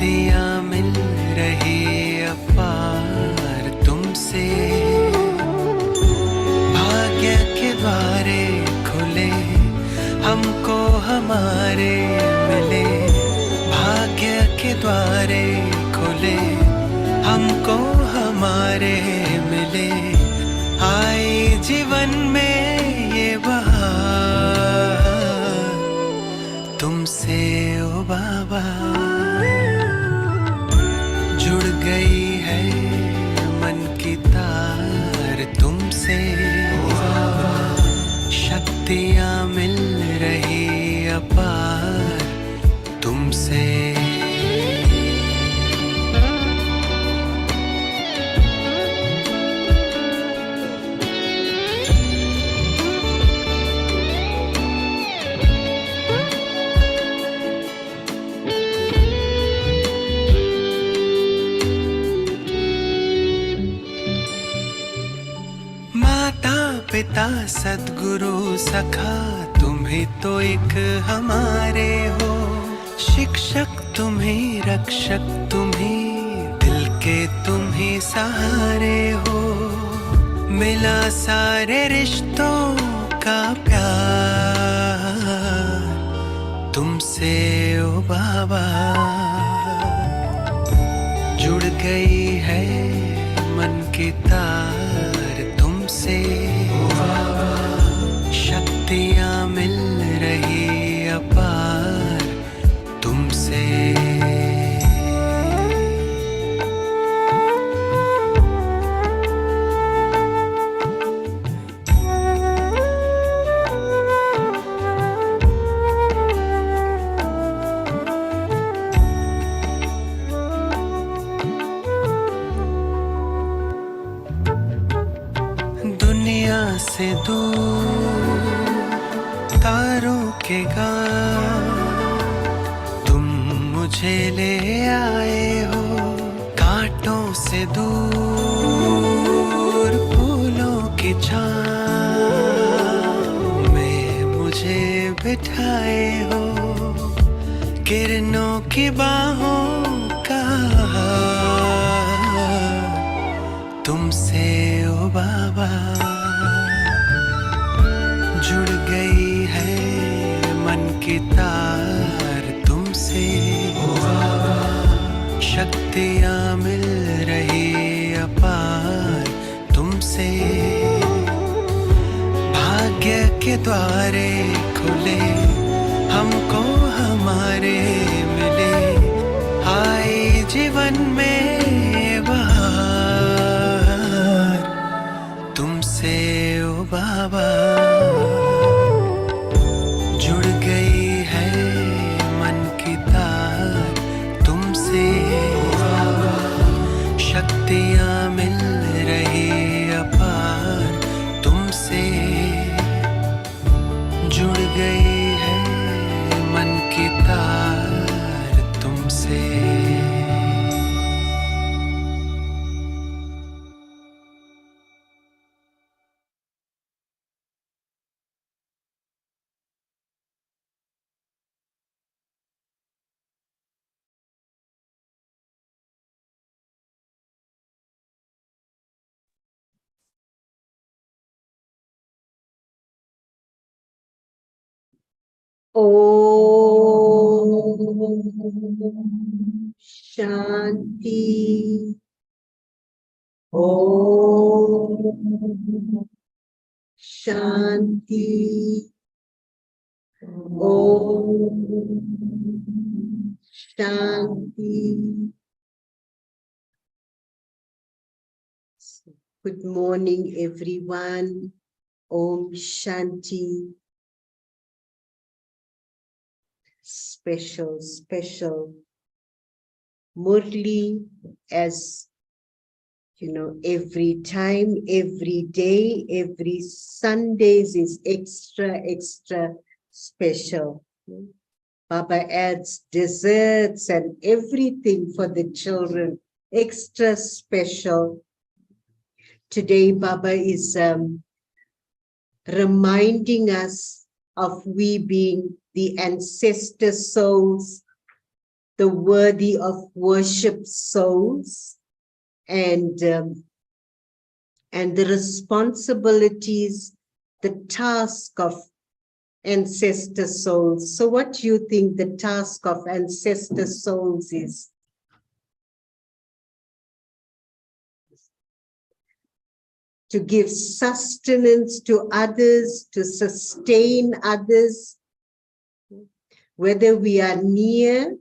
शक्तियाँ मिल रही अपार तुमसे, भाग्य के द्वारे खुले हमको हमारे मिले, भाग्य के द्वारे खुले हमको हमारे मिले, आए जीवन में ये बहार तुमसे ओ बाबा। जुड़ गई है मन की तार तुमसे, शक्तियाँ मिल रही अपार तुमसे। पिता सद्गुरु सखा तुम ही तो एक हमारे हो, शिक्षक तुम ही रक्षक तुम ही दिल के तुम ही सहारे हो, मिला सारे रिश्तों का प्यार तुमसे ओ बाबा। जुड़ गई है मन की तार तुमसे, शक्तियाँ मिल रही अपार तुमसे। दुनिया से दूर तारों के गांव तुम मुझे ले आए हो, कांटों से दूर फूलों की छाँव में मुझे बिठाए हो, किरणों की बाहों का तुमसे ओ बाबा। जुड़ गई है मन की तार तुमसे, शक्तियाँ मिल रही अपार तुमसे, भाग्य के द्वारे खुले हमको हमारे मिले, आए जीवन में बहार तुमसे ओ बाबा। जुड़ गई है मन की तार तुमसे, शक्तियाँ मिल रही अपार तुमसे। जुड़ गई है मन की तार तुमसे। Om Shanti. Om Shanti. Om Shanti. Good morning, everyone. Om Shanti. Special Murli, as you know, every time, every day, every Sundays is extra special. Baba adds desserts and everything for the children, extra special. Today, Baba is reminding us of we being the ancestor souls the worthy of worship souls, and the responsibilities, the task of ancestor souls. So what do you think the task of ancestor souls is? To give sustenance to others, to sustain others, whether we are near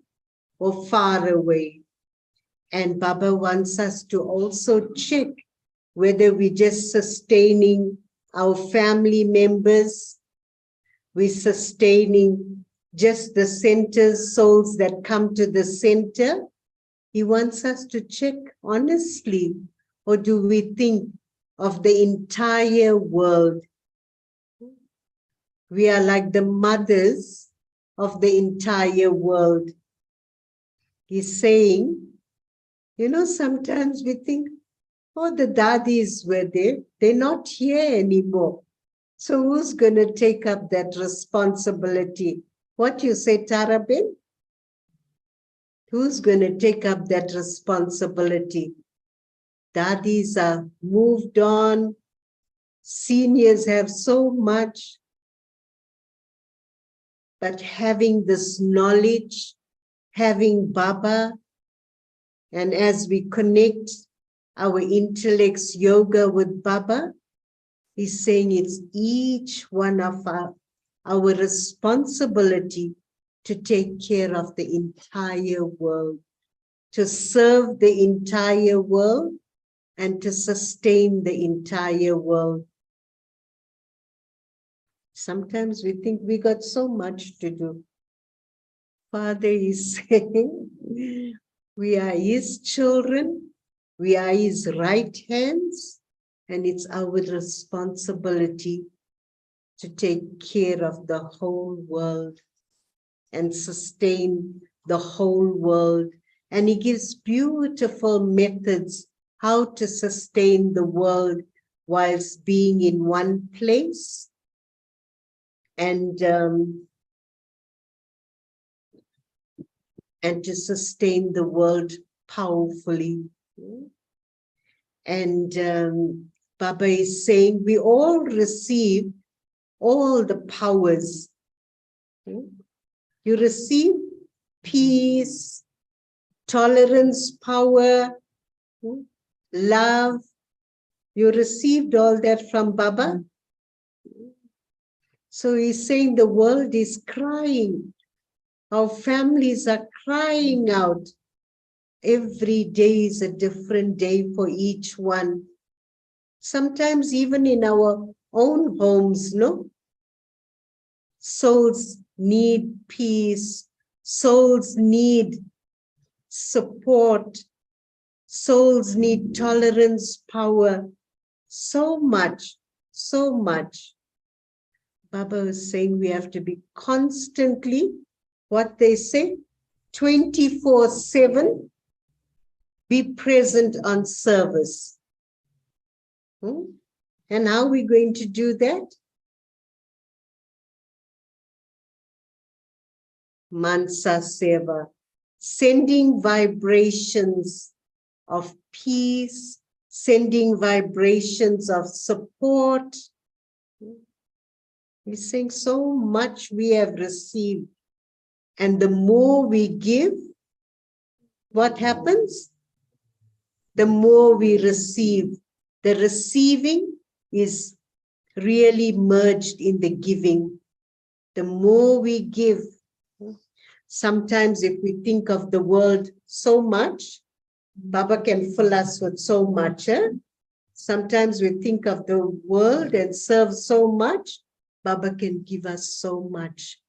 or far away. And Baba wants us to also check whether we're just sustaining our family members, we're sustaining just the center's souls that come to the center. He wants us to check honestly, or do we think of the entire world? We are like the mothers of the entire world. He's saying, you know, sometimes we think, oh, the dadis were there. They're not here anymore. So who's going to take up that responsibility? What you say, Tarabin? Who's going to take up that responsibility? Dadis are moved on. Seniors have so much. But having this knowledge, having Baba, and as we connect our intellect's yoga with Baba, he's saying it's each one of our responsibility to take care of the entire world, to serve the entire world, and to sustain the entire world. Sometimes we think we got so much to do. Father is saying, we are his children, we are his right hands, and it's our responsibility to take care of the whole world and sustain the whole world. And he gives beautiful methods how to sustain the world whilst being in one place. And to sustain the world powerfully. And Baba is saying we all receive all the powers. You receive peace, tolerance, power, love. You received all that from Baba. So he's saying the world is crying. Our families are crying out. Every day is a different day for each one. Sometimes even in our own homes, no? Souls need peace. Souls need support. Souls need tolerance, power. So much, so much. Baba is saying we have to be constantly, what they say, 24/7, be present on service. And how are we going to do that? Mansa Seva, sending vibrations of peace, sending vibrations of support. We're saying so much we have received. And the more we give, what happens? The more we receive. The receiving is really merged in the giving. The more we give, sometimes if we think of the world so much, Baba can fill us with so much. Sometimes we think of the world and serve so much, Baba can give us so much.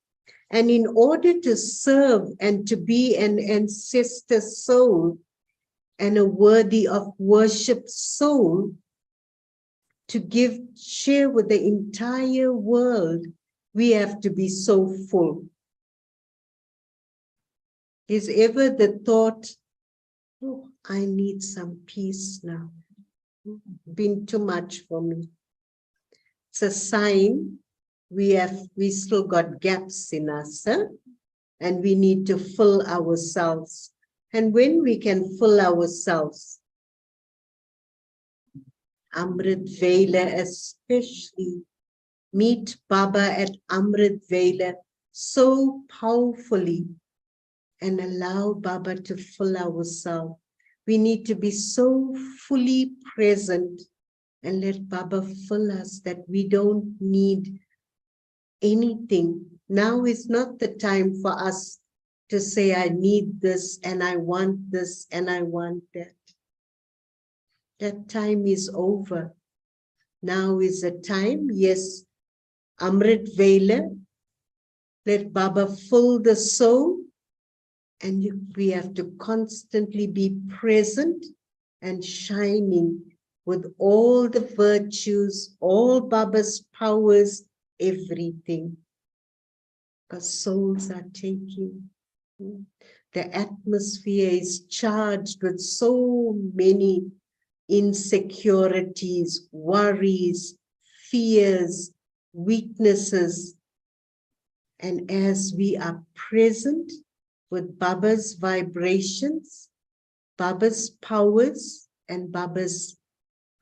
And in order to serve and to be an ancestor soul and a worthy of worship soul, to give, share with the entire world, we have to be so full. Is ever the thought, oh, I need some peace now. Been too much for me. It's a sign we still got gaps in us. and we need to fill ourselves. And when we can fill ourselves, Amrit Vela especially, meet Baba at Amrit Vela so powerfully and allow Baba to fill ourselves. We need to be so fully present and let Baba fill us that we don't need anything. Now is not the time for us to say, I need this and I want this and I want that. That time is over. Now is the time, yes, Amrit Vela, let Baba fill the soul, and we have to constantly be present and shining with all the virtues, all Baba's powers, everything. Because souls are taking. The atmosphere is charged with so many insecurities, worries, fears, weaknesses. And as we are present with Baba's vibrations, Baba's powers, and Baba's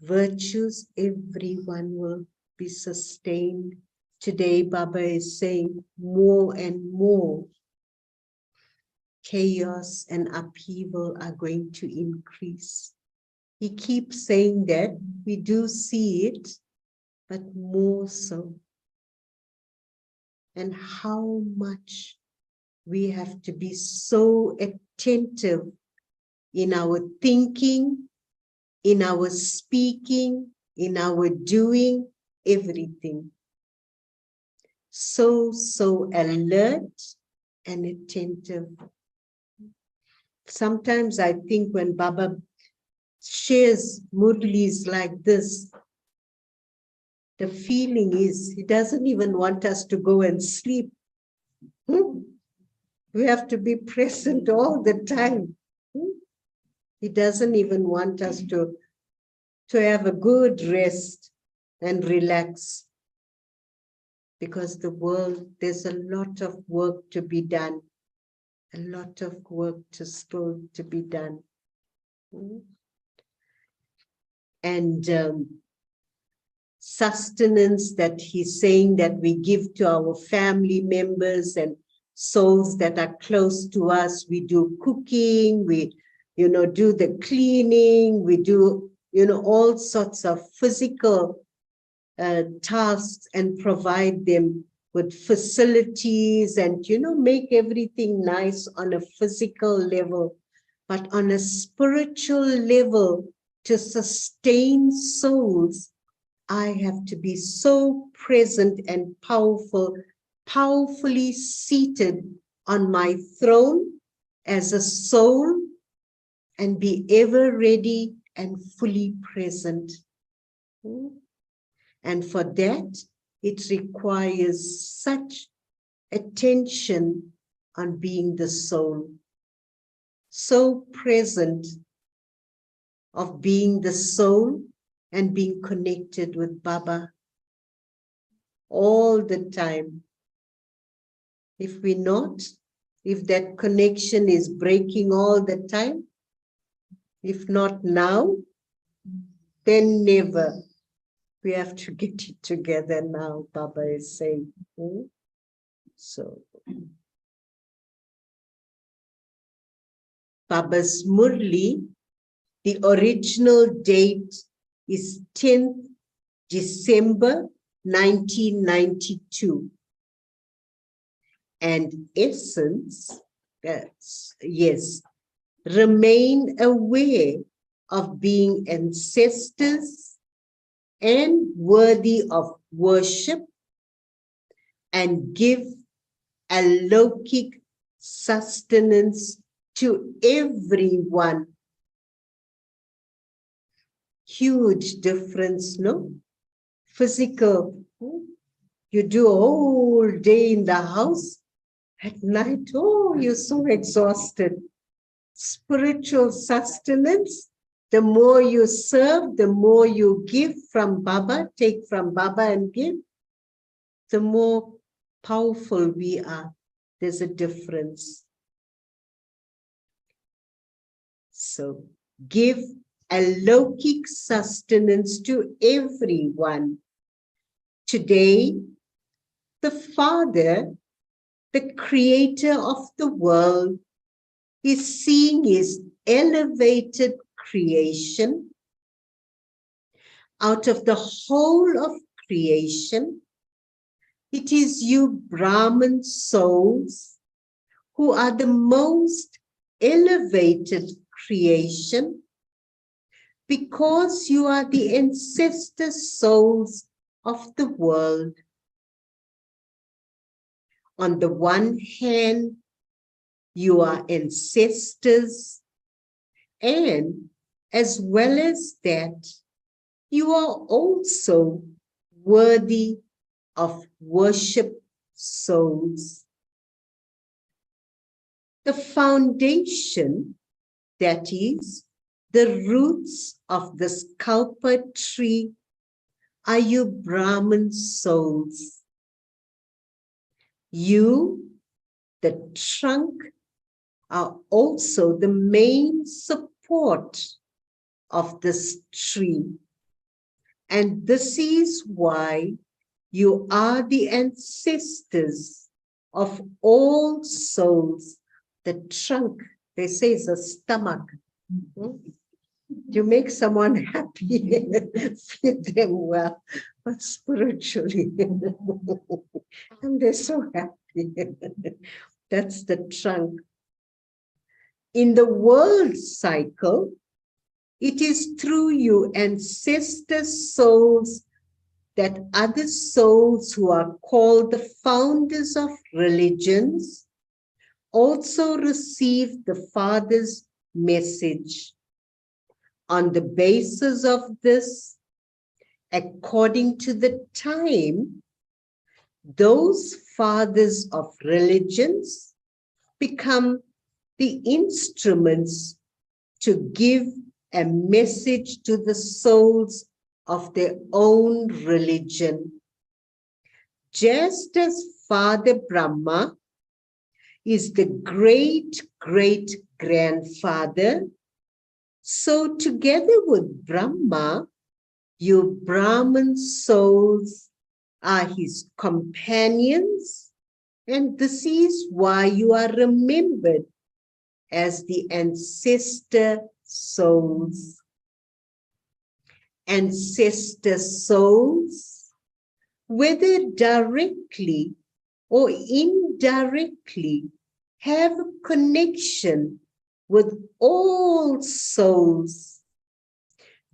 virtues, everyone will be sustained. Today, Baba is saying more and more chaos and upheaval are going to increase. He keeps saying that, we do see it, but more so. And how much we have to be so attentive in our thinking, in our speaking, in our doing, everything. So alert and attentive. Sometimes I think when Baba shares Murlis like this, the feeling is he doesn't even want us to go and sleep. We have to be present all the time. He doesn't even want us to have a good rest and relax. Because the world, there's a lot of work to be done. A lot of work still to be done. And sustenance that he's saying that we give to our family members and souls that are close to us. We do cooking, we, do the cleaning, we do, all sorts of physical tasks and provide them with facilities and, make everything nice on a physical level, but on a spiritual level to sustain souls, I have to be so present and powerfully seated on my throne as a soul and be ever ready and fully present. And for that, it requires such attention on being the soul, so present of being the soul and being connected with Baba all the time. If we're not, if that connection is breaking all the time, if not now, then never. We have to get it together now, Baba is saying. So, Baba's Murli, the original date is 10th December 1992. And essence, yes, remain aware of being ancestors and worthy of worship and give alokik sustenance to everyone. Huge difference, no? Physical, you do a whole day in the house, at night, oh, you're so exhausted. Spiritual sustenance, the more you serve, the more you give from Baba, take from Baba and give, the more powerful we are, There's a difference. So give alokik sustenance to everyone. Today, the Father, the creator of the world, is seeing his elevated creation. Out of the whole of creation, it is you Brahman souls who are the most elevated creation, because you are the ancestor souls of the world. On the one hand, you are ancestors, and as well as that, you are also worthy of worship souls. The foundation, that is, the roots of the sculptor tree, are you Brahman souls. You, the trunk, are also the main support of this tree. And this is why you are the ancestors of all souls. The trunk, they say, is a stomach. You make someone happy, feed them well, but spiritually. And they're so happy. That's the trunk. In the world cycle, it is through you ancestor souls that other souls who are called the founders of religions also receive the Father's message. On the basis of this, according to the time, those fathers of religions become the instruments to give a message to the souls of their own religion. Just as Father Brahma is the great-great-grandfather, so together with Brahma, you Brahman souls are his companions, and this is why you are remembered as the ancestor souls. Ancestor souls, whether directly or indirectly, have a connection with all souls,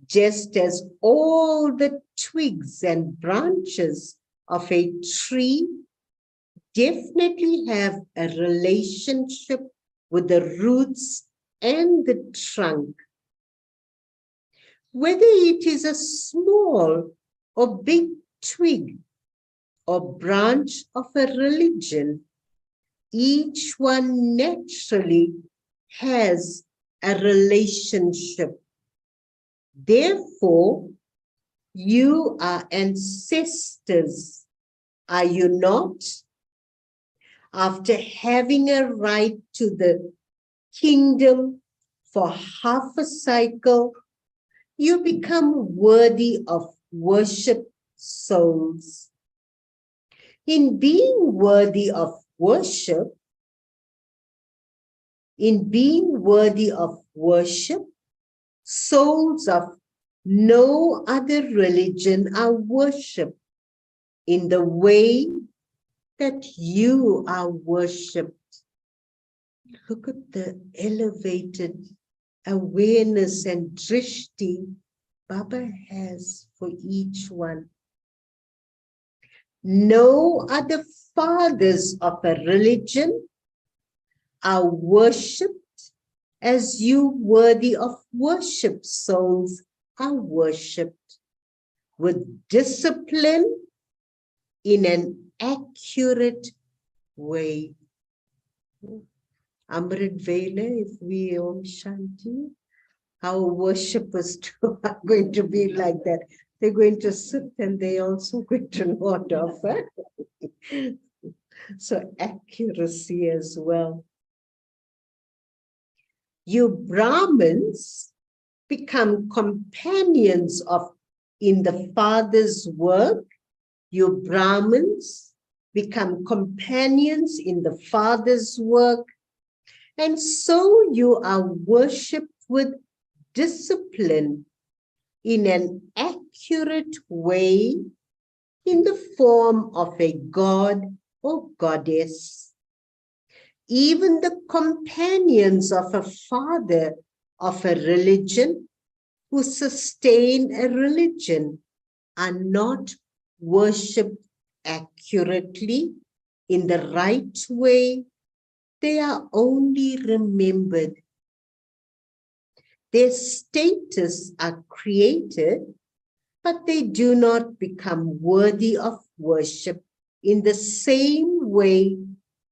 just as all the twigs and branches of a tree definitely have a relationship with the roots and the trunk. Whether it is a small or big twig or branch of a religion, each one naturally has a relationship. Therefore, you are ancestors, are you not? After having a right to the kingdom for half a cycle, you become worthy of worship souls. In being worthy of worship, souls of no other religion are worshipped in the way that you are worshipped. Look at the elevated awareness and drishti Baba has for each one. No other fathers of a religion are worshipped as you worthy of worship souls are worshipped, with discipline in an accurate way. Amrit Vela, if we Om Shanti, our worshippers too are going to be like that. They're going to sit and they're also going to nod off. So accuracy as well. You Brahmins become companions in the Father's work. You Brahmins become companions in the Father's work. And so you are worshipped with discipline in an accurate way in the form of a god or goddess. Even the companions of a father of a religion who sustain a religion are not worshipped accurately in the right way. They are only remembered. Their status are created, but they do not become worthy of worship in the same way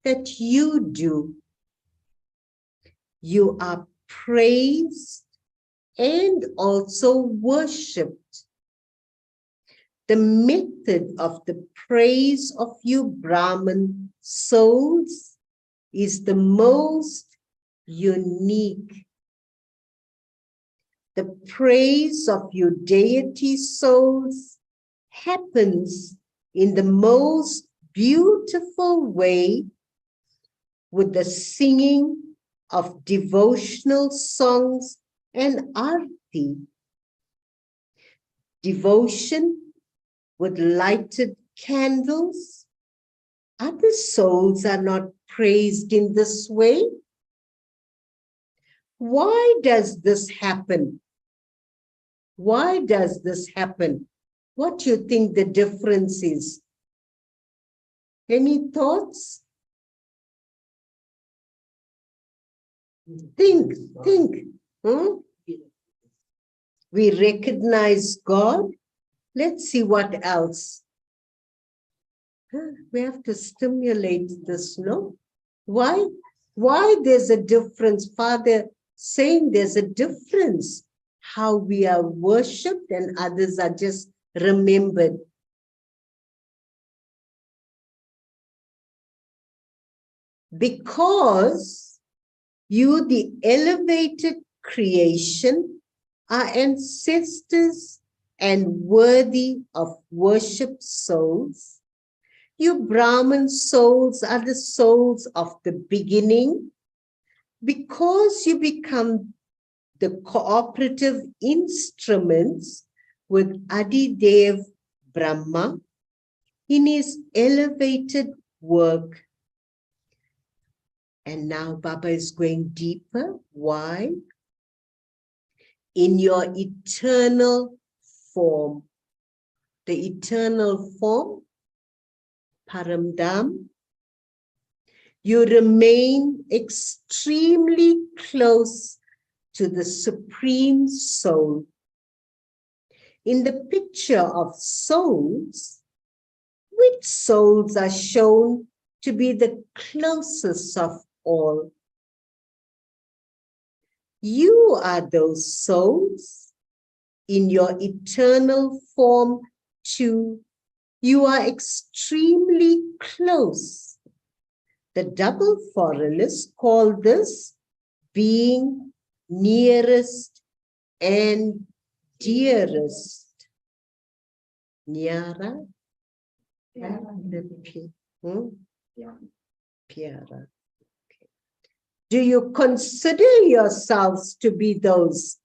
that you do. You are praised and also worshipped. The method of the praise of you Brahman souls is the most unique. The praise of you deity souls happens in the most beautiful way with the singing of devotional songs and arti. Devotion with lighted candles. Other souls are not praised in this way. Why does this happen? Why does this happen? What do you think the difference is? Any thoughts? Think. We recognize God. Let's see what else. We have to stimulate this, no? Why there's a difference? Father saying there's a difference. How we are worshipped and others are just remembered. Because you, the elevated creation, are ancestors and worthy of worship souls. You Brahman souls are the souls of the beginning. Because you become the cooperative instruments with Adidev Brahma in his elevated work. And now Baba is going deeper. Why? In your eternal form. The eternal form, Paramdam, you remain extremely close to the Supreme Soul. In the picture of souls, which souls are shown to be the closest of all? You are those souls in your eternal form too. You are extremely close. The double foreigners call this being nearest and dearest. Nyara? Pyara. Do you consider yourselves to be those?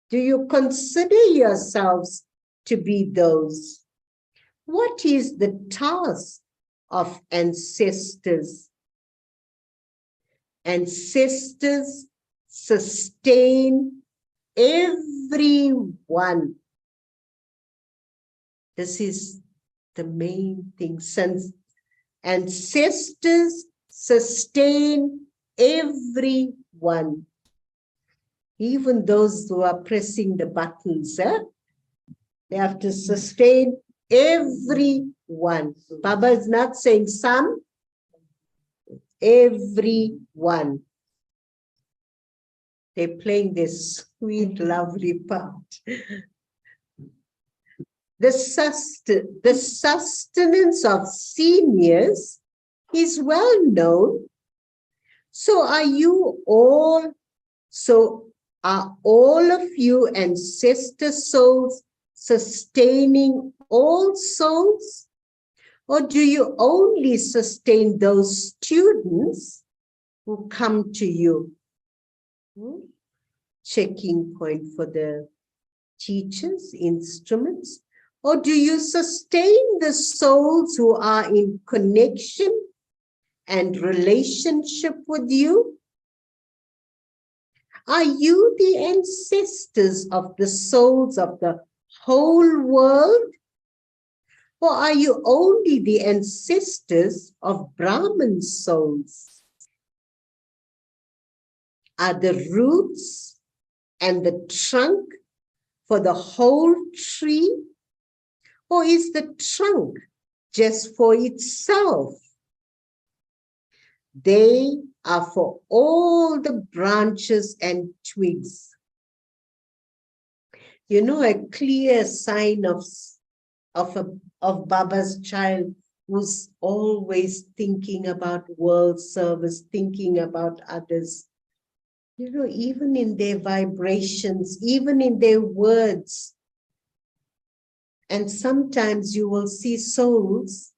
Do you consider yourselves to be those? What is the task of ancestors? Ancestors sustain everyone. This is the main thing. Since ancestors sustain everyone. Even those who are pressing the buttons, they have to sustain everyone. Baba is not saying some, everyone. They're playing this sweet, lovely part. the sustenance of seniors is well known. So are all of you ancestor souls sustaining all souls? Or do you only sustain those students who come to you? Checking point for the teachers, instruments. Or do you sustain the souls who are in connection and relationship with you? Are you the ancestors of the souls of the whole world? Or are you only the ancestors of Brahman souls? Are the roots and the trunk for the whole tree? Or is the trunk just for itself? They are for all the branches and twigs. You know, a clear sign of Baba's child who's always thinking about world service, thinking about others. You know, even in their vibrations, even in their words. And sometimes you will see souls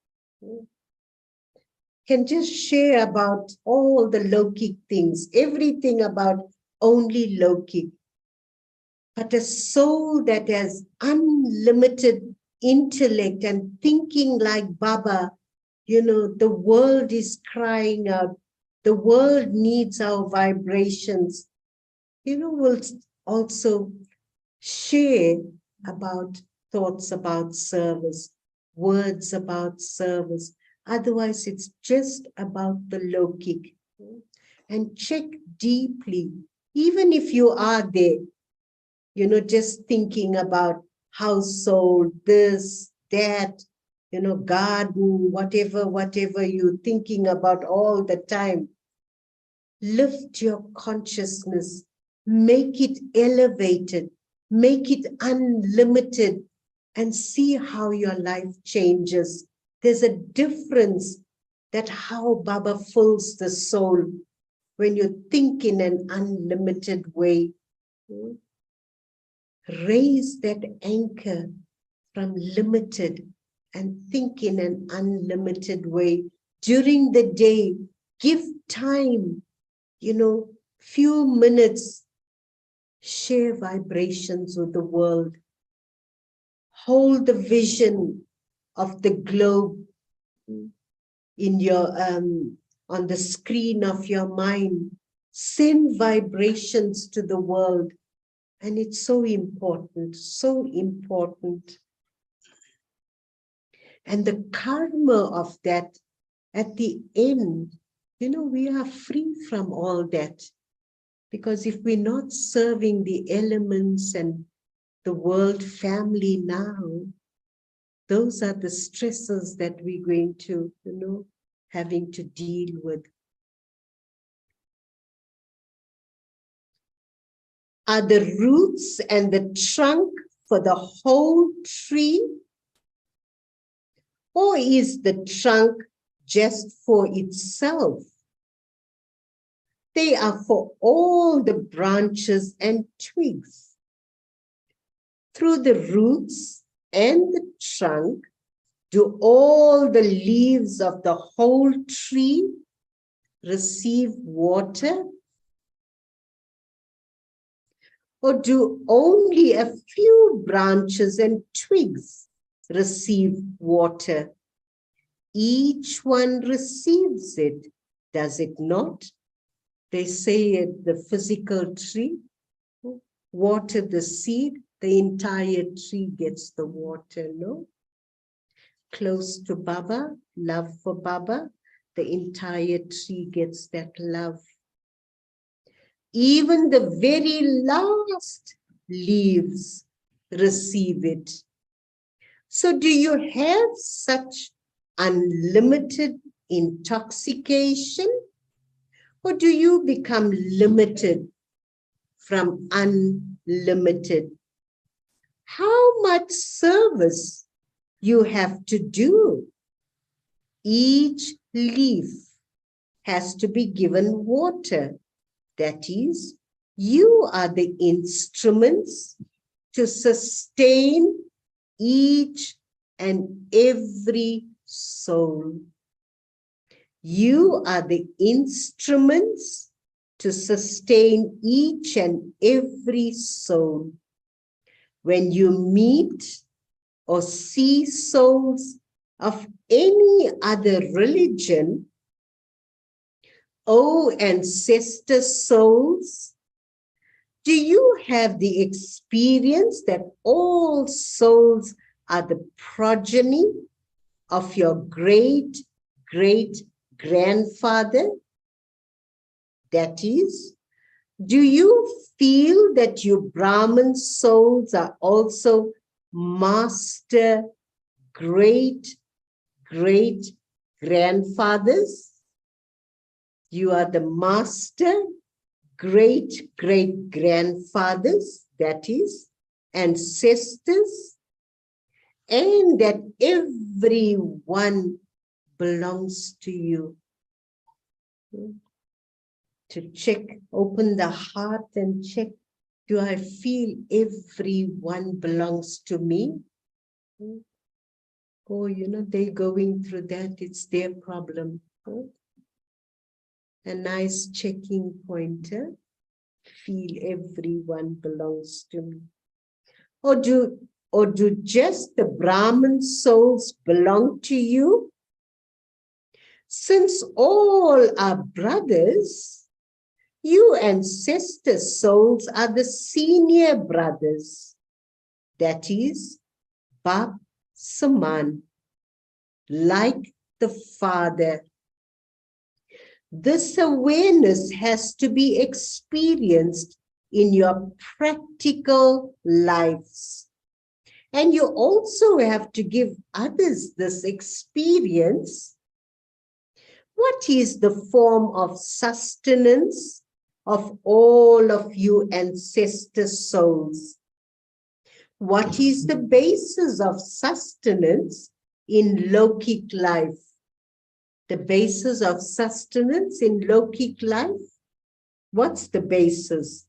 can just share about all the Lokik things, everything about only Lokik. But a soul that has unlimited intellect and thinking like Baba, you know, the world is crying out. The world needs our vibrations. You know, will also share about thoughts about service, words about service. Otherwise, it's just about the Lokik. And check deeply, even if you are there, you know, just thinking about household, this, that, you know, garden, whatever you're thinking about all the time. Lift your consciousness, make it elevated, make it unlimited, and see how your life changes. There's a difference that how Baba fills the soul when you think in an unlimited way. Raise that anchor from limited and think in an unlimited way. During the day, give time, you know, few minutes, share vibrations with the world. Hold the vision of the globe in your on the screen of your mind. Send vibrations to the world. And it's so important, so important. And the karma of that, at the end, you know, we are free from all that. Because if we're not serving the elements and the world family now, those are the stresses that we're going to, you know, having to deal with. Are the roots and the trunk for the whole tree? Or is the trunk just for itself? They are for all the branches and twigs. Through the roots and the trunk, do all the leaves of the whole tree receive water? Or do only a few branches and twigs receive water? Each one receives it, does it not? They say at the physical tree, water the seed, the entire tree gets the water, no? Close to Baba, love for Baba, the entire tree gets that love. Even the very last leaves receive it. So do you have such unlimited intoxication? Or do you become limited from unlimited? how much service you have to do. Each leaf has to be given water. That is, you are the instruments to sustain each and every soul. You are the instruments to sustain each and every soul. When you meet or see souls of any other religion, oh, ancestor souls, do you have the experience that all souls are the progeny of your great-great-grandfather? That is, do you feel that you Brahmin souls are also master great-great-grandfathers? You are the master great-great-grandfathers, that is, ancestors, and that everyone belongs to you. To check, open the heart and check, do I feel everyone belongs to me? Oh, they're going through that, it's their problem. A nice checking pointer. Feel everyone belongs to me. Or do just the Brahmin souls belong to you? Since all are brothers, you ancestor souls are the senior brothers. That is, Bap Saman, like the father. This awareness has to be experienced in your practical lives. And you also have to give others this experience. What is the form of sustenance of all of you ancestor souls? What is the basis of sustenance in Lokic life? The basis of sustenance in Lokic life? What's the basis?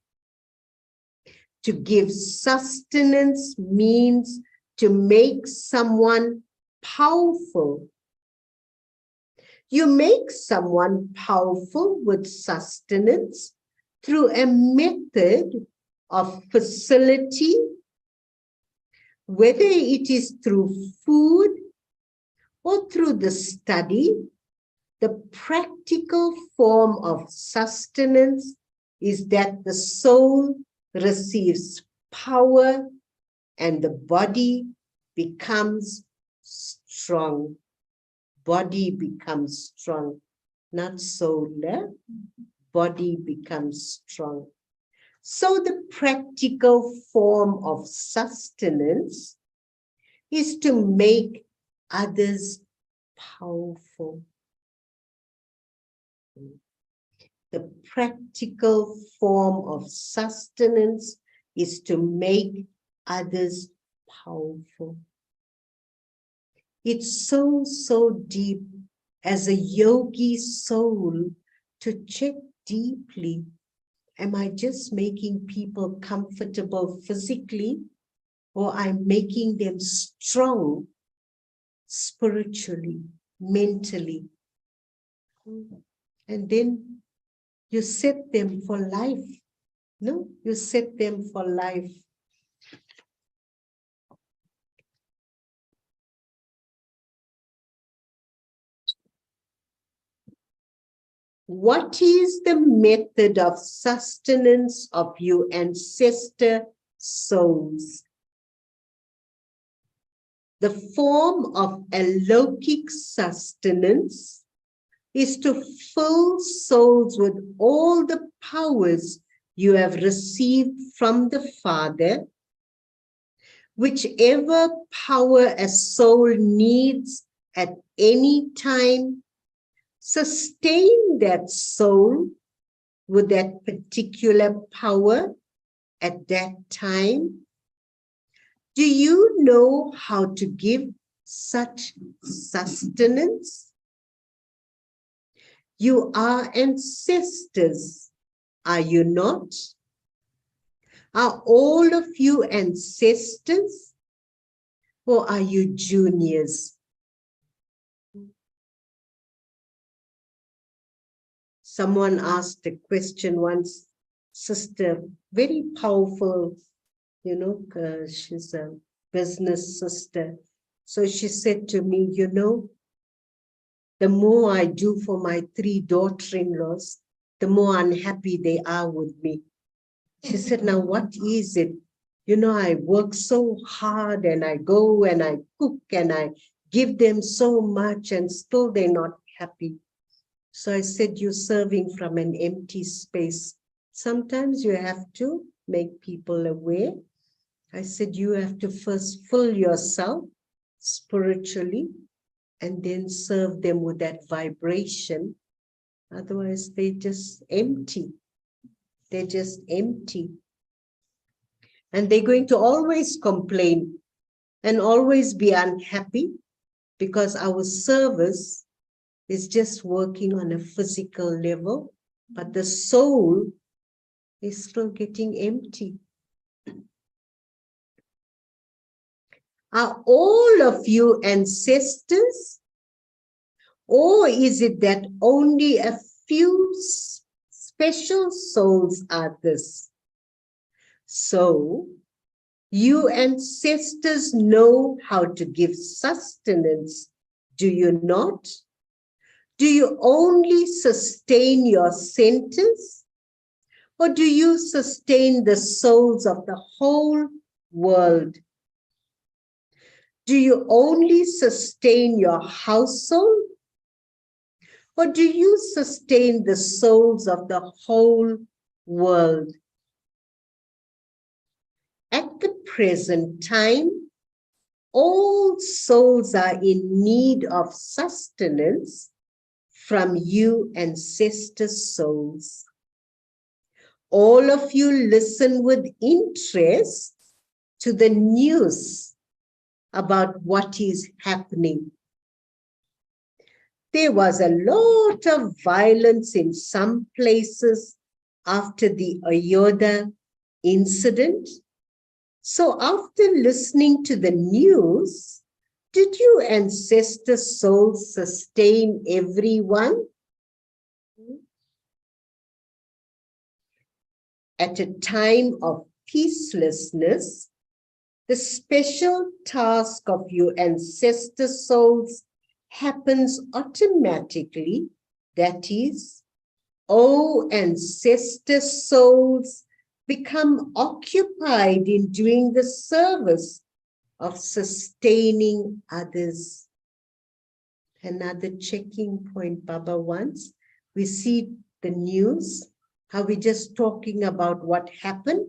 To give sustenance means to make someone powerful. You make someone powerful with sustenance through a method of facility, whether it is through food or through the study. The practical form of sustenance is that the soul receives power and the body becomes strong. Body becomes strong, not soul. Body becomes strong. So the practical form of sustenance is to make others powerful. The practical form of sustenance is to make others powerful. It's so, so deep as a yogi soul to check deeply. Am I just making people comfortable physically, or I'm making them strong spiritually, mentally? And then you set them for life. No, you set them for life. What is the method of sustenance of you ancestor souls? The form of alokik sustenance is to fill souls with all the powers you have received from the Father. Whichever power a soul needs at any time, sustain that soul with that particular power at that time. Do you know how to give such sustenance? You are ancestors, are you not? Are all of you ancestors, or are you juniors? Someone asked a question once, sister, very powerful, she's a business sister. So she said to me, the more I do for my 3 daughter-in-laws, the more unhappy they are with me. She said, now what is it? I work so hard and I go and I cook and I give them so much and still they're not happy. So I said, you're serving from an empty space. Sometimes you have to make people aware. I said, you have to first fill yourself spiritually and then serve them with that vibration. Otherwise, they're just empty. They're just empty. And they're going to always complain and always be unhappy because our service is just working on a physical level, but the soul is still getting empty. Are all of you ancestors? Or is it that only a few special souls are this? So, you ancestors know how to give sustenance, do you not? Do you only sustain your centers? Or do you sustain the souls of the whole world? Do you only sustain your household? Or do you sustain the souls of the whole world? At the present time, all souls are in need of sustenance from you ancestor souls. All of you listen with interest to the news about what is happening. There was a lot of violence in some places after the Ayodhya incident. So after listening to the news, did you ancestor souls sustain everyone? At a time of peacelessness, the special task of you ancestor souls happens automatically. That is, O ancestor souls, become occupied in doing the service of sustaining others. Another checking point Baba wants. We see the news. Are we just talking about what happened?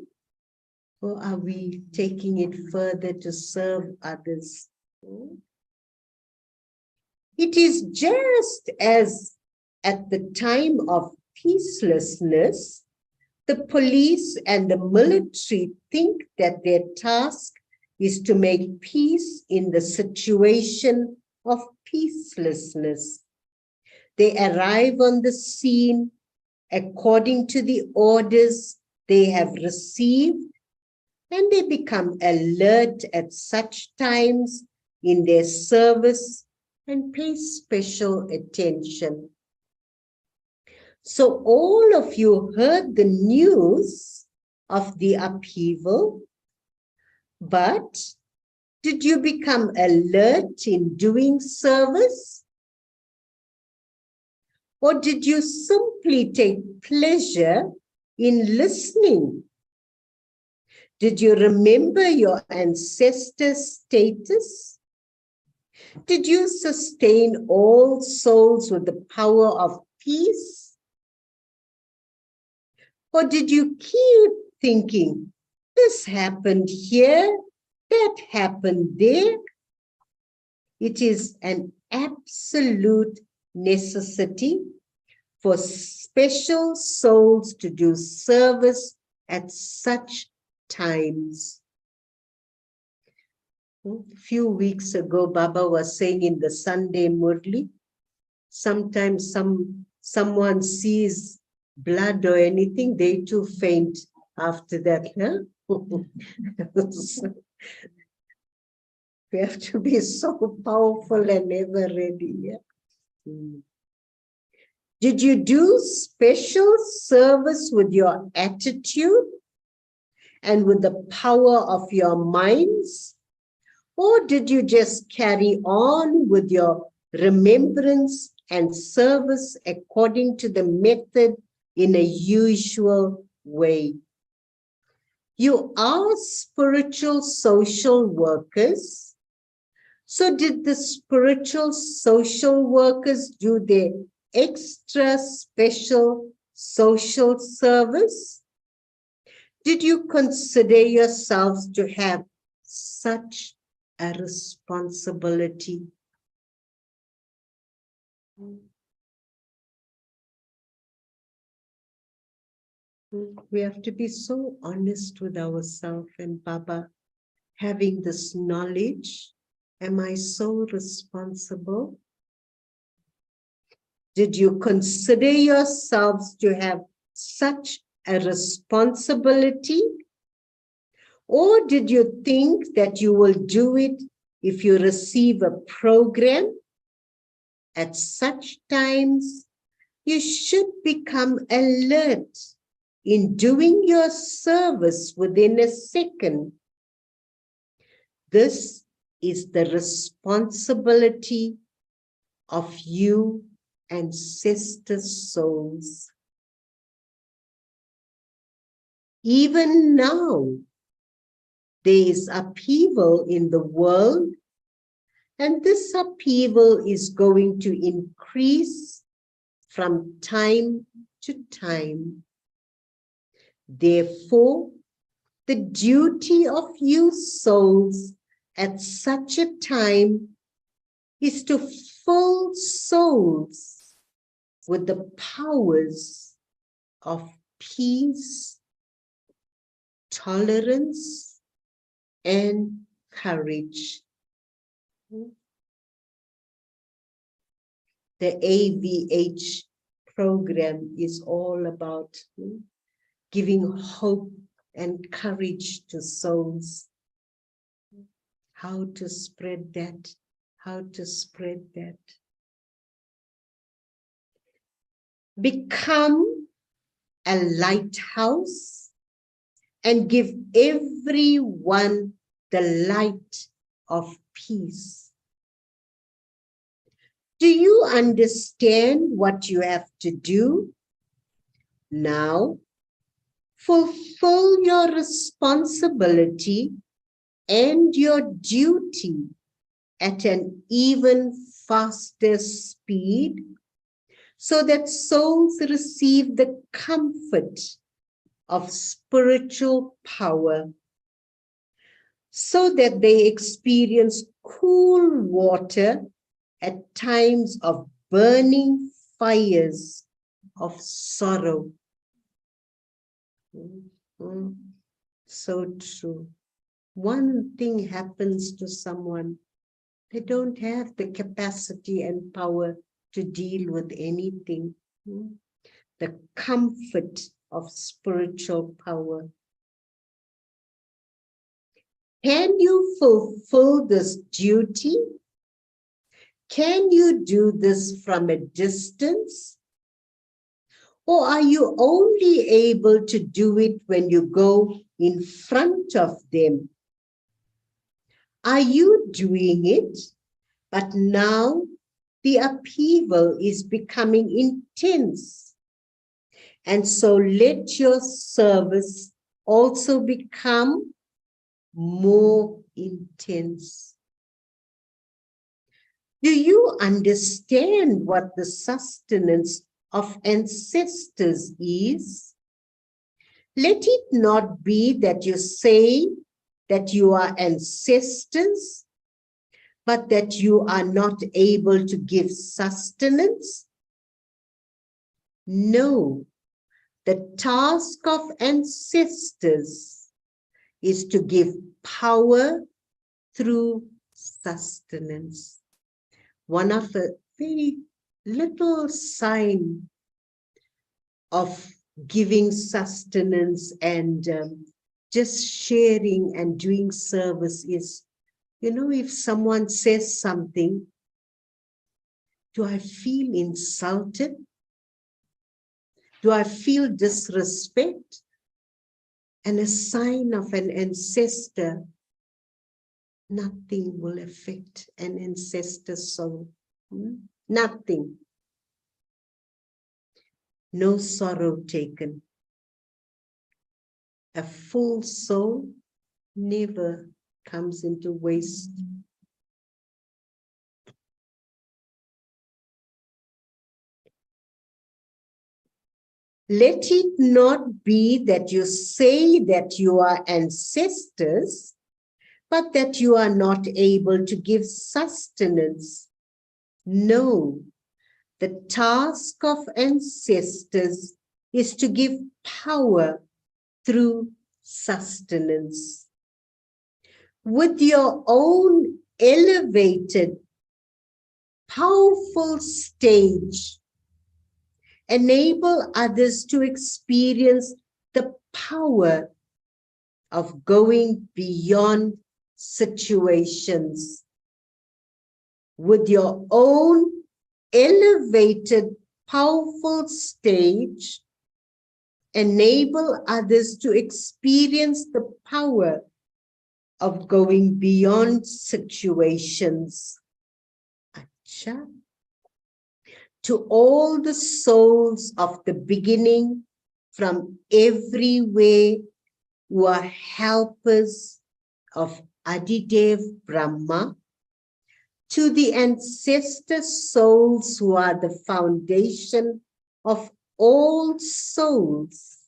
Or are we taking it further to serve others? It is just as at the time of peacelessness, the police and the military think that their task is to make peace in the situation of peacelessness. They arrive on the scene according to the orders they have received, and they become alert at such times in their service and pay special attention. So all of you heard the news of the upheaval, but did you become alert in doing service? Or did you simply take pleasure in listening? Did you remember your ancestor status? Did you sustain all souls with the power of peace? Or did you keep thinking, this happened here, that happened there? It is an absolute necessity for special souls to do service at such times. Few weeks ago, Baba was saying in the Sunday Murli, sometimes someone sees blood or anything, they too faint after that. Huh? So we have to be so powerful and ever ready. Yeah? Did you do special service with your attitude and with the power of your minds? Or did you just carry on with your remembrance and service according to the method in a usual way? You are spiritual social workers. So did the spiritual social workers do their extra special social service? Did you consider yourselves to have such a responsibility? We have to be so honest with ourselves and Baba, having this knowledge. Am I so responsible? Did you consider yourselves to have such a responsibility? Or did you think that you will do it if you receive a program? At such times, you should become alert in doing your service within a second. This is the responsibility of you ancestor souls. Even now, there is upheaval in the world, and this upheaval is going to increase from time to time. Therefore, the duty of you souls at such a time is to fill souls with the powers of peace, tolerance, and courage. The AVH program is all about giving hope and courage to souls. How to spread that? How to spread that? Become a lighthouse and give everyone the light of peace. Do you understand what you have to do? Now, fulfill your responsibility and your duty at an even faster speed so that souls receive the comfort of spiritual power, so that they experience cool water at times of burning fires of sorrow. So true. One thing happens to someone, they don't have the capacity and power to deal with anything. The comfort of spiritual power. Can you fulfill this duty? Can you do this from a distance? Or are you only able to do it when you go in front of them? Are you doing it? But now the upheaval is becoming intense. And so let your service also become more intense. Do you understand what the sustenance of ancestors is? Let it not be that you say that you are ancestors, but that you are not able to give sustenance. No, the task of ancestors is to give power through sustenance. One of the very little sign of giving sustenance and just sharing and doing service is, if someone says something, do I feel insulted? Do I feel disrespect? And a sign of an ancestor, nothing will affect an ancestor's soul. Nothing. No sorrow taken. A full soul never comes into waste. Let it not be that you say that you are ancestors, but that you are not able to give sustenance. No, the task of ancestors is to give power through sustenance. With your own elevated, powerful stage, enable others to experience the power of going beyond situations. With your own elevated, powerful stage, enable others to experience the power of going beyond situations. Acha. To all the souls of the beginning from everywhere who are helpers of Adidev Brahma, to the ancestor souls who are the foundation of all souls,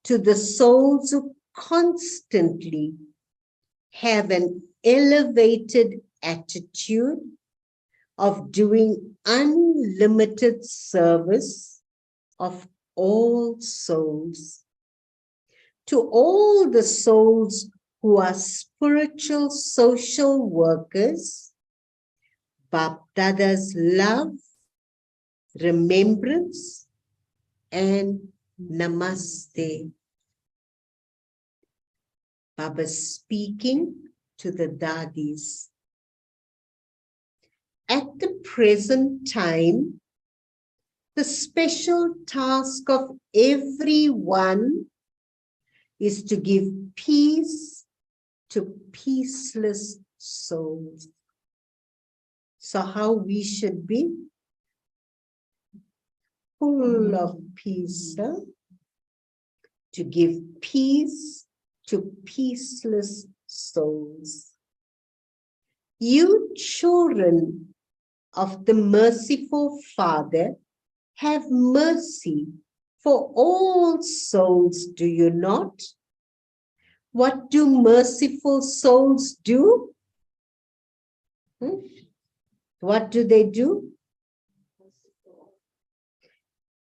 to the souls who constantly have an elevated attitude of doing unlimited service of all souls, to all the souls who are spiritual social workers, Bapdada's love, remembrance, and namaste. Baba speaking to the Dadis. At the present time, the special task of everyone is to give peace to peaceless souls. So how we should be? Full of peace, huh? To give peace to peaceless souls. You children of the merciful Father have mercy for all souls, do you not? What do merciful souls do? What do they do?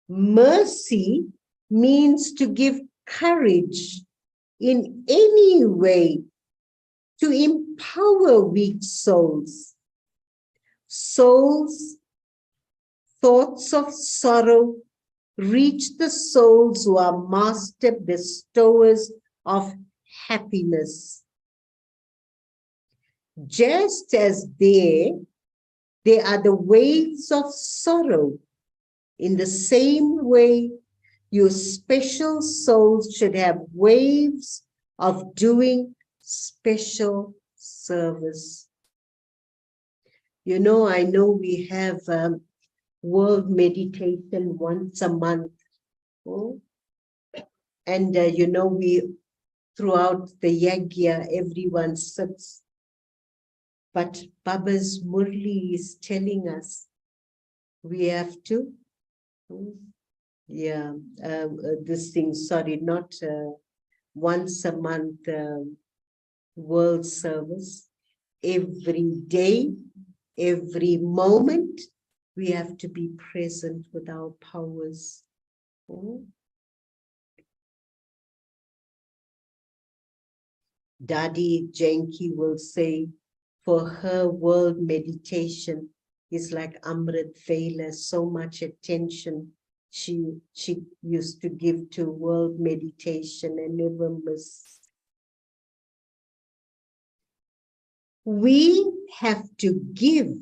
Mercy means to give courage in any way to empower weak souls. Souls, thoughts of sorrow reach the souls who are master bestowers of happiness. Just as they are the waves of sorrow, in the same way, your special souls should have waves of doing special service. I know we have world meditation once a month. And, we, throughout the yagya, everyone sits. But Baba's Murli is telling us we have to, this thing, sorry, not once a month world service. Every day, every moment, we have to be present with our powers. Dadi Janki will say, for her, world meditation is like Amrit Vela, so much attention she used to give to world meditation and never miss. We have to give.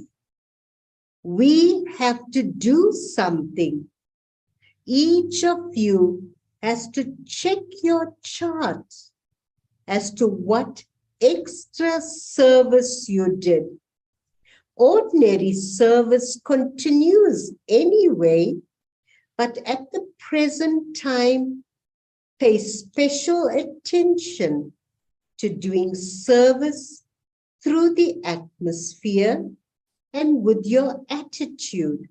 We have to do something. Each of you has to check your chart as to what extra service you did. Ordinary service continues anyway, but at the present time, pay special attention to doing service through the atmosphere and with your attitude.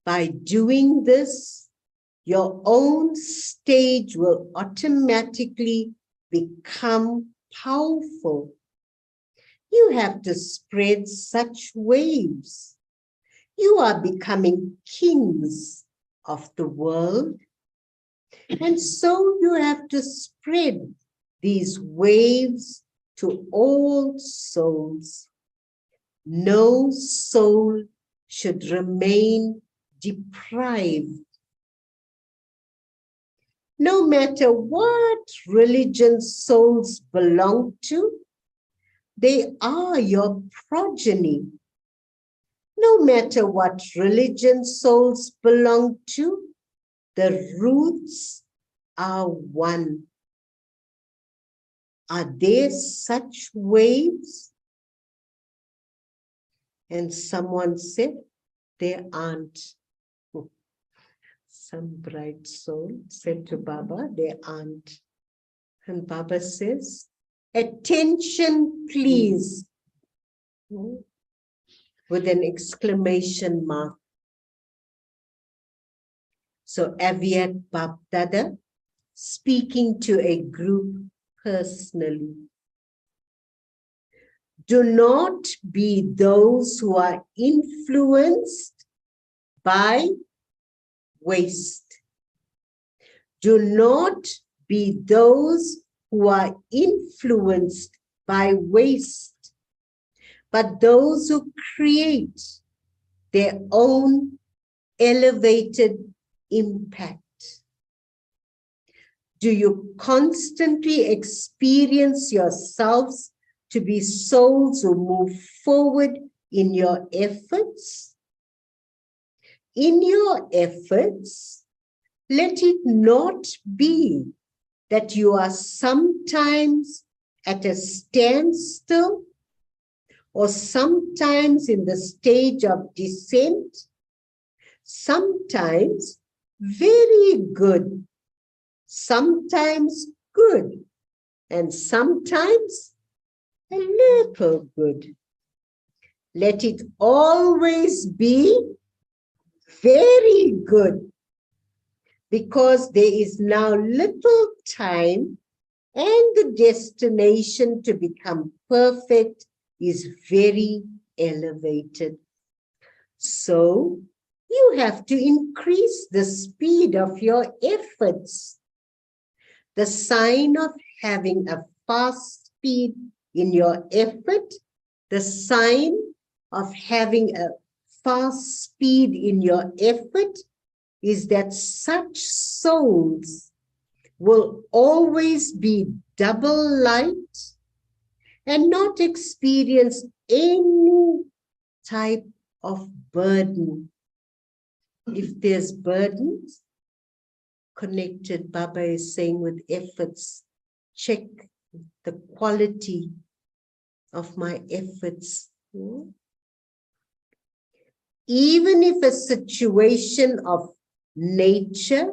By doing this, your own stage will automatically become powerful. You have to spread such waves. You are becoming kings of the world. And so you have to spread these waves to all souls. No soul should remain deprived. No matter what religion souls belong to, they are your progeny. No matter what religion souls belong to, the roots are one. Are there such waves? And someone said, there aren't. Some bright soul said to Baba, there aren't. And Baba says, attention, please, with an exclamation mark. So Avyakt Bapdada, speaking to a group personally. Do not be those who are influenced by waste. Do not be those who are influenced by waste, but those who create their own elevated impact. Do you constantly experience yourselves to be souls who move forward in your efforts? In your efforts, let it not be that you are sometimes at a standstill or sometimes in the stage of descent, sometimes very good, sometimes good, and sometimes a little good. Let it always be very good, because there is now little time and the destination to become perfect is very elevated. So you have to increase the speed of your efforts. The sign of having a fast speed in your effort, the sign of having a fast speed in your effort is that such souls will always be double light and not experience any type of burden. If there's burdens connected, Baba is saying, with efforts, check the quality of my efforts. Even if a situation of nature,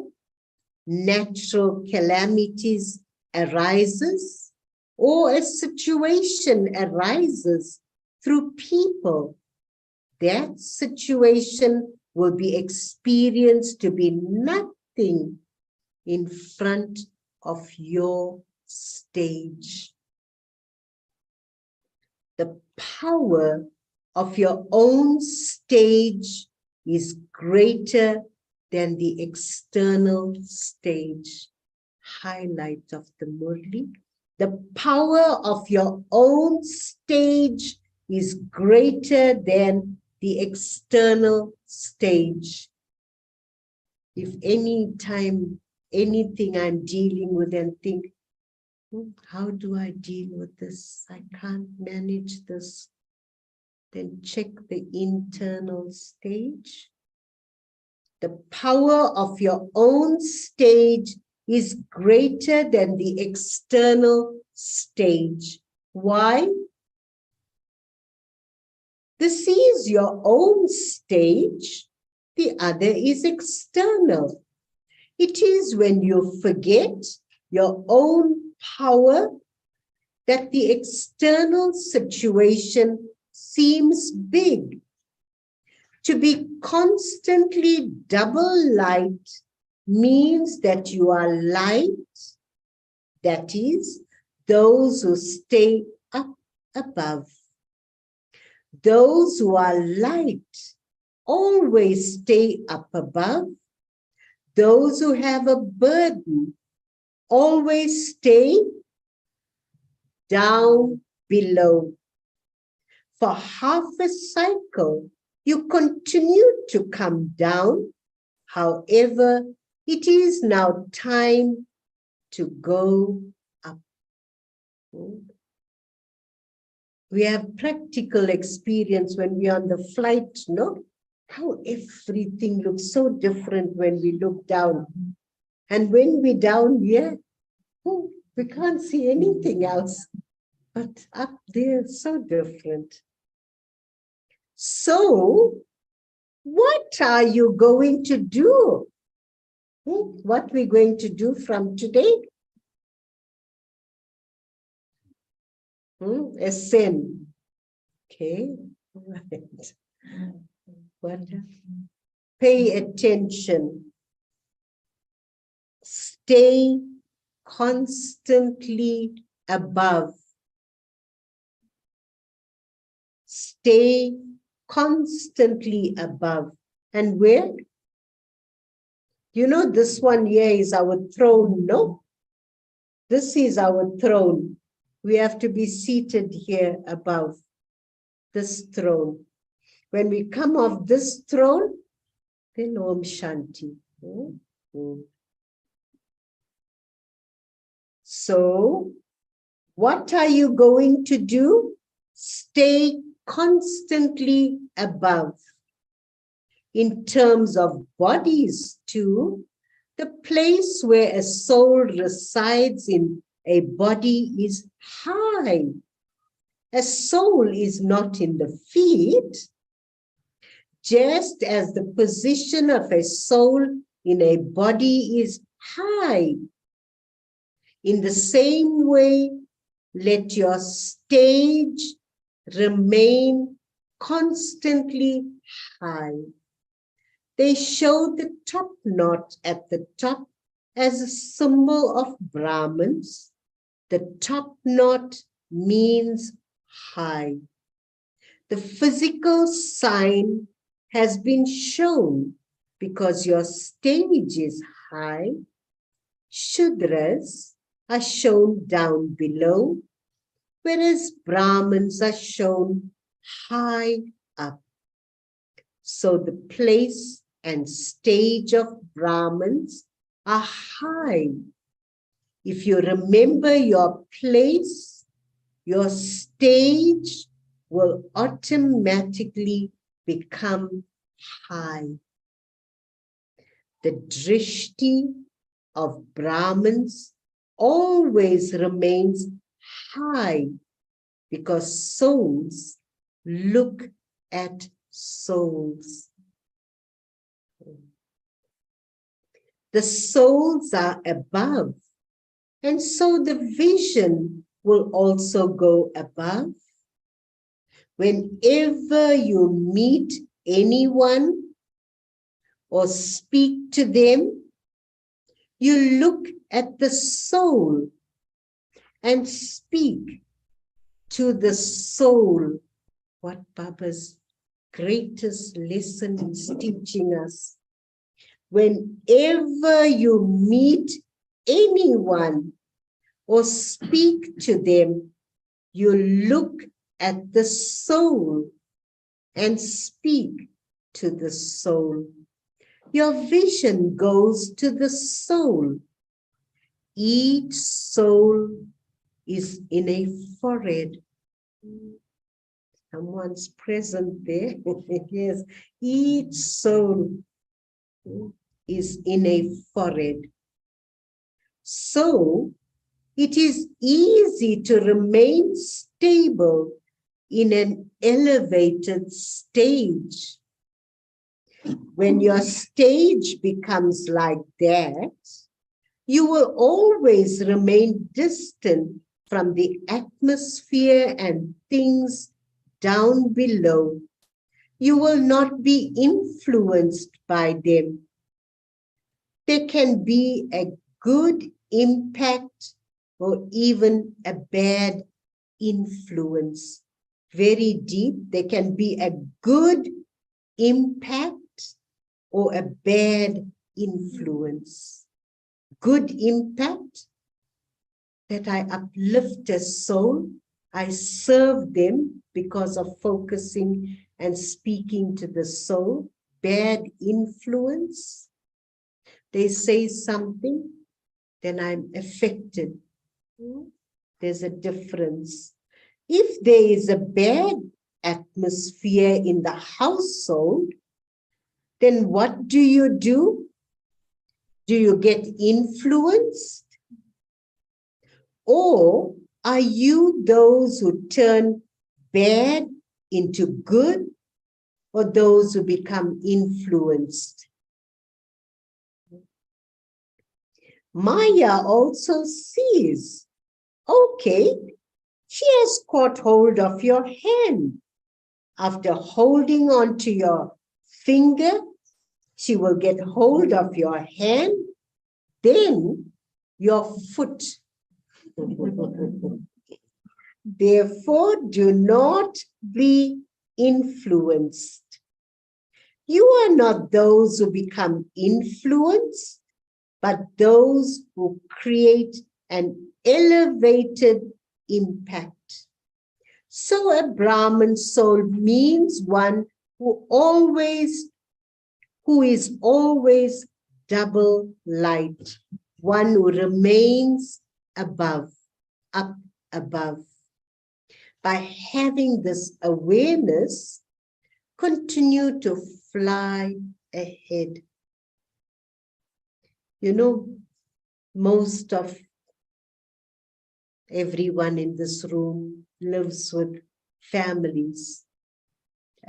natural calamities arises, or a situation arises through people, that situation will be experienced to be nothing in front of your stage. The power of your own stage is greater than the external stage. Highlight of the Murli. The power of your own stage is greater than the external stage. If any time, anything I'm dealing with and think, how do I deal with this? I can't manage this. Then check the internal stage. The power of your own stage is greater than the external stage. Why? This is your own stage. The other is external. It is when you forget your own power that the external situation seems big. To be constantly double light means that you are light, that is, those who stay up above. Those who are light always stay up above. Those who have a burden always stay down below. For half a cycle, you continue to come down. However, it is now time to go up. We have practical experience when we are on the flight, no? How everything looks so different when we look down. And when we're down here, we can't see anything else. But up there, so different. So, what are you going to do? What we're going to do from today? Ascend. Okay, right. What? Pay attention. Stay constantly above. Stay constantly above. And where? You know, this one here is our throne, no? This is our throne. We have to be seated here above this throne. When we come off this throne, then Om Shanti. So, what are you going to do? Stay constantly above. In terms of bodies too, the place where a soul resides in a body is high. A soul is not in the feet. Just as the position of a soul in a body is high. In the same way, let your stage remain constantly high. They show the top knot at the top as a symbol of Brahmins. The top knot means high. The physical sign has been shown because your stage is high. Shudras are shown down below, whereas Brahmins are shown high up. So the place and stage of Brahmins are high. If you remember your place, your stage will automatically become high. The drishti of Brahmins always remains high because souls look at souls. The souls are above, and so the vision will also go above. Whenever you meet anyone or speak to them, you look at the soul and speak to the soul. What Baba's greatest lesson is teaching us. Whenever you meet anyone or speak to them, you look at the soul and speak to the soul. Your vision goes to the soul. Each soul is in a forehead. Someone's present there. Yes, each soul is in a forehead. So it is easy to remain stable in an elevated stage. When your stage becomes like that, you will always remain distant from the atmosphere and things down below. You will not be influenced by them. There can be a good impact or even a bad influence. Very deep, there can be a good impact or a bad influence. Good impact, that I uplift a soul, I serve them because of focusing and speaking to the soul. Bad influence, they say something, then I'm affected. There's a difference. If there is a bad atmosphere in the household, then what do? Do you get influenced? Or are you those who turn bad into good, or those who become influenced? Maya also sees, okay, she has caught hold of your hand. After holding on to your finger, she will get hold of your hand, then your foot. Therefore, do not be influenced. You are not those who become influenced, but those who create an elevated impact. So a Brahman soul means one who is always double light, one who remains above, up above. By having this awareness, continue to fly ahead. You know, most of everyone in this room lives with families.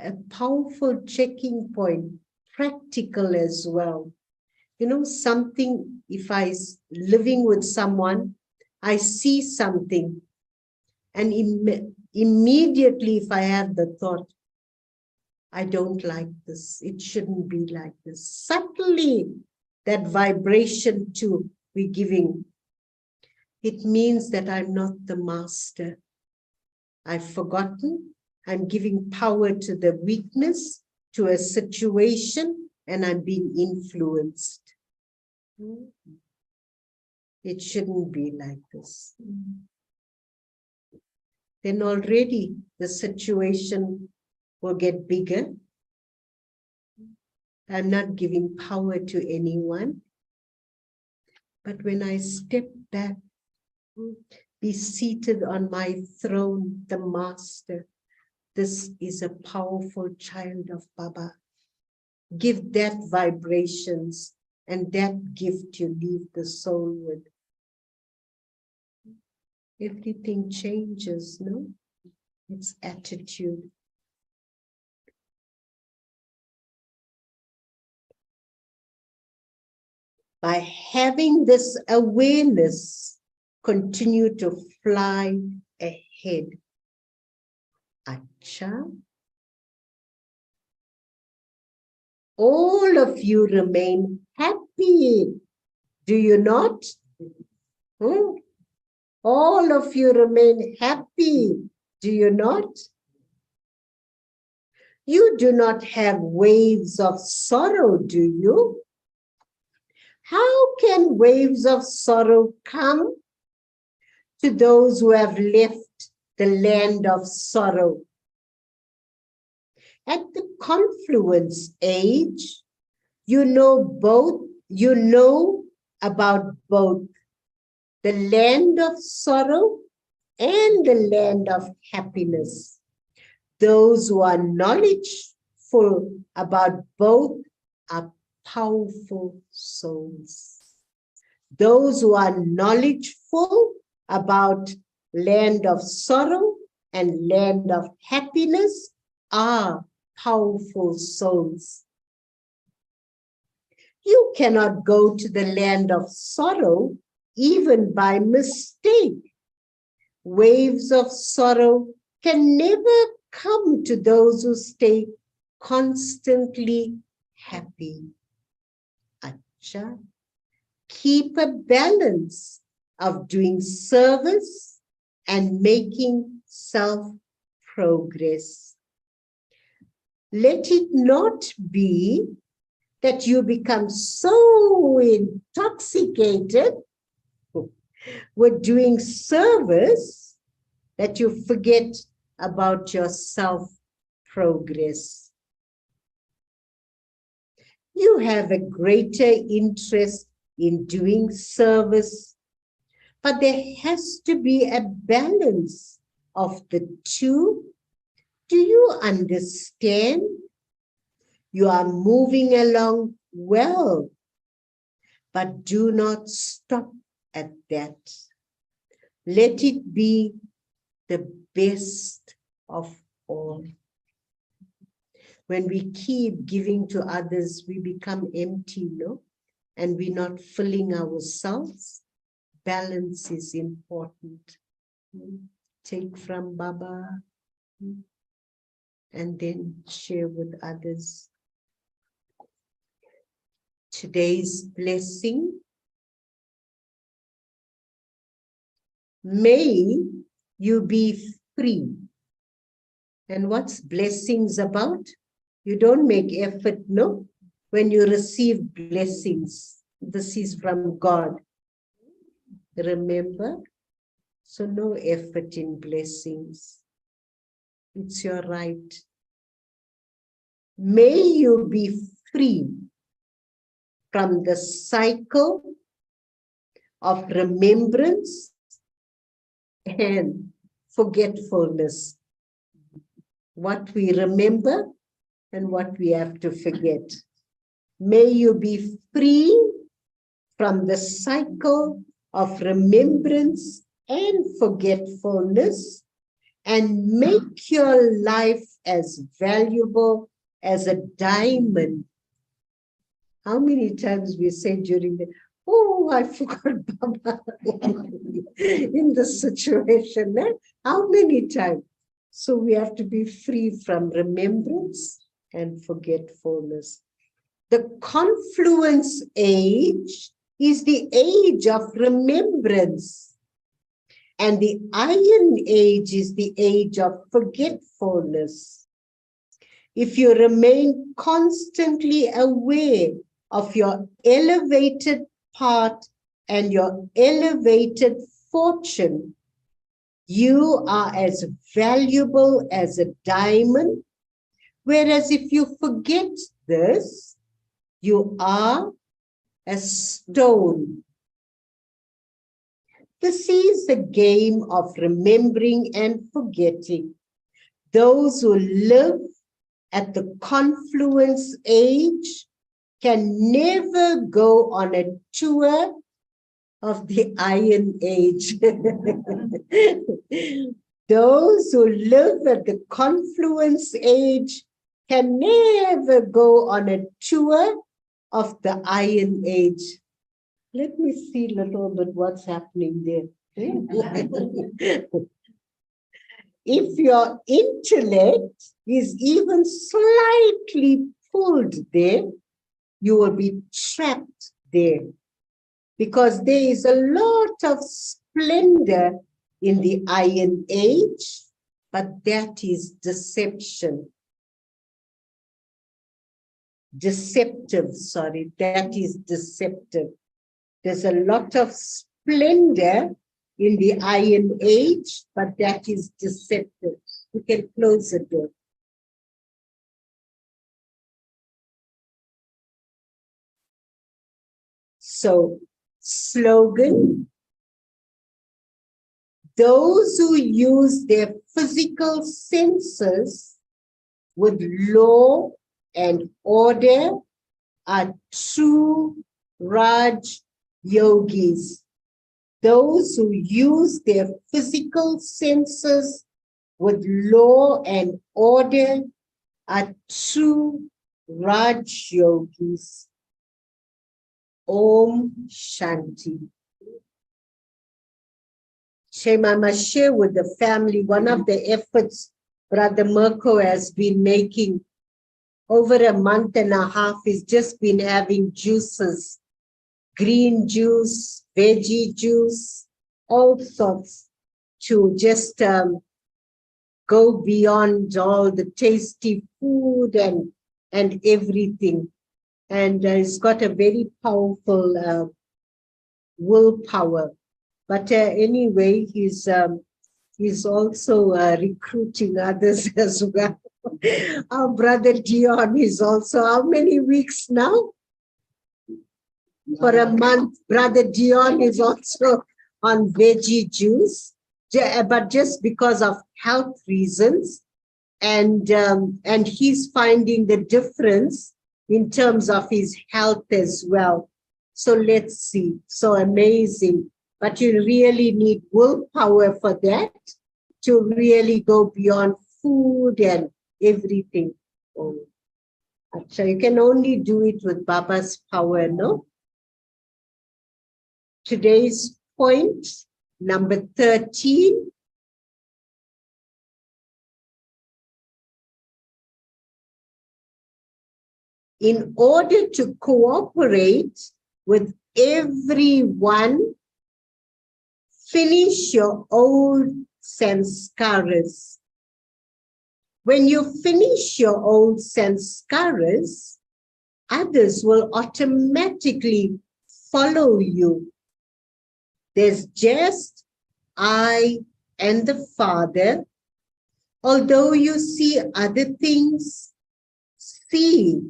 A powerful checking point, practical as well. You know, something, if living with someone, I see something, and immediately if I have the thought, I don't like this, it shouldn't be like this. Subtly, that vibration to be giving, it means that I'm not the master. I've forgotten, I'm giving power to the weakness, to a situation, and I'm being influenced. It shouldn't be like this. Then already the situation will get bigger. I'm not giving power to anyone. But when I step back, be seated on my throne, the master, this is a powerful child of Baba. Give that vibrations and that gift you leave the soul with. Everything changes, no? It's attitude. By having this awareness, continue to fly ahead. Acha. All of you remain happy. Do you not? All of you remain happy. Do you not? You do not have waves of sorrow, do you? How can waves of sorrow come? to those who have left the land of sorrow. At the confluence age, you know about both the land of sorrow and the land of happiness. Those who are knowledgeful about both are powerful souls. Those who are knowledgeful about land of sorrow and land of happiness are powerful souls. You cannot go to the land of sorrow even by mistake. Waves of sorrow can never come to those who stay constantly happy. Acha. Keep a balance of doing service and making self-progress. Let it not be that you become so intoxicated with doing service that you forget about your self-progress. You have a greater interest in doing service, but there has to be a balance of the two. Do you understand? You are moving along well, but do not stop at that. Let it be the best of all. When we keep giving to others, we become empty, no? And we're not filling ourselves. Balance is important. Take from Baba and then share with others. Today's blessing. May you be free. And what's blessings about? You don't make effort, no? When you receive blessings, this is from God. Remember? So no effort in blessings. It's your right. May you be free from the cycle of remembrance and forgetfulness. What we remember and what we have to forget. May you be free from the cycle of remembrance and forgetfulness and make your life as valuable as a diamond. How many times we say during the, oh, I forgot Baba in the situation. Eh? How many times? So we have to be free from remembrance and forgetfulness. The confluence age is the age of remembrance, and the iron age is the age of forgetfulness. If you remain constantly aware of your elevated path and your elevated fortune, you are as valuable as a diamond. Whereas if you forget this, you are a stone. This is the game of remembering and forgetting. Those who live at the confluence age can never go on a tour of the iron age. Those who live at the confluence age can never go on a tour of the iron age. Let me see a little bit what's happening there. If your intellect is even slightly pulled there, you will be trapped there. Because there is a lot of splendor in the iron age, but that is deception. That is deceptive. There's a lot of splendor in the Iron Age, but that is deceptive. You can close the door. So, slogan, those who use their physical senses with law and order are true Raj yogis. Those who use their physical senses with law and order are true Raj yogis. Om Shanti. Shema, I must share with the family one of the efforts Brother Mirko has been making over a month and a half. He's just been having juices, green juice, veggie juice, all sorts, to just go beyond all the tasty food and everything. And he's got a very powerful willpower. But anyway, he's also recruiting others as well. Our brother Dion is also, how many weeks now? For a month, brother Dion is also on veggie juice, but just because of health reasons. And he's finding the difference in terms of his health as well. So let's see, so amazing. But you really need willpower for that, to really go beyond food and everything. Oh. So you can only do it with Baba's power, no? Today's point, number 13. In order to cooperate with everyone, finish your own sanskaras. When you finish your own sanskaras, others will automatically follow you. There's just I and the Father. Although you see other things, see,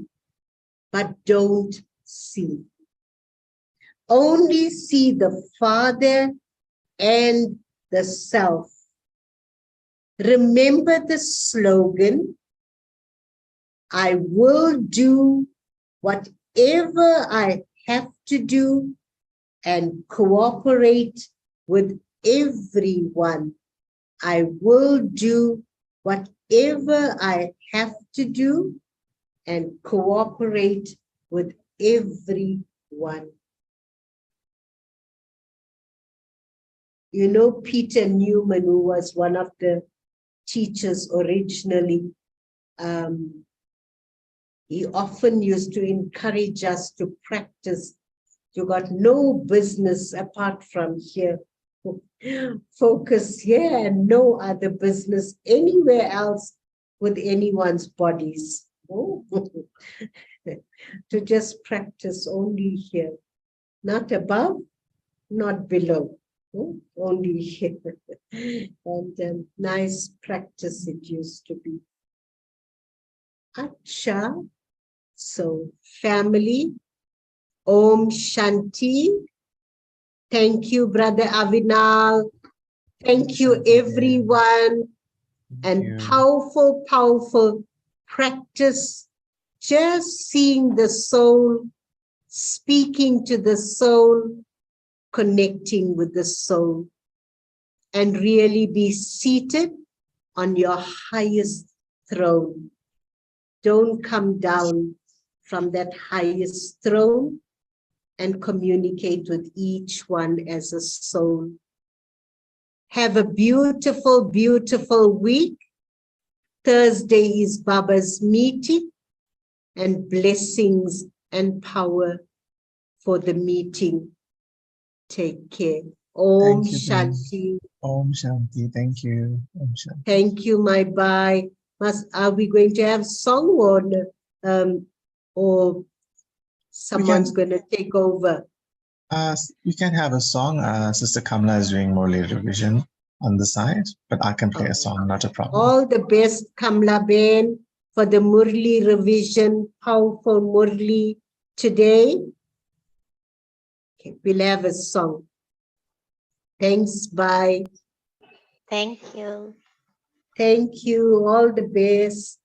but don't see. Only see the Father and the self. Remember the slogan, I will do whatever I have to do and cooperate with everyone. I will do whatever I have to do and cooperate with everyone. You know, Peter Newman, who was one of the teachers originally, he often used to encourage us to practice. You got no business apart from here. Focus here and no other business anywhere else with anyone's bodies. To just practice only here, not above, not below. Only here. And nice practice it used to be. Acha. So family, Om Shanti. Thank you, Brother Avinal. Thank you, everyone. And powerful, powerful practice. Just seeing the soul, speaking to the soul, connecting with the soul, and really be seated on your highest throne. Don't come down from that highest throne and communicate with each one as a soul. Have a beautiful, beautiful week. Thursday is Baba's meeting, and blessings and power for the meeting. Take care. Om Shanti. Om Shanti. Thank you. Om Shanti. Thank you, my bye. Are we going to have song or someone's going to take over? We can have a song. Sister Kamala is doing Murli revision on the side, but I can play a song, not a problem. All the best, Kamla Ben, for the Murli revision, powerful Murli today. Okay, we'll have a song. Thanks, bye. Thank you. Thank you, all the best.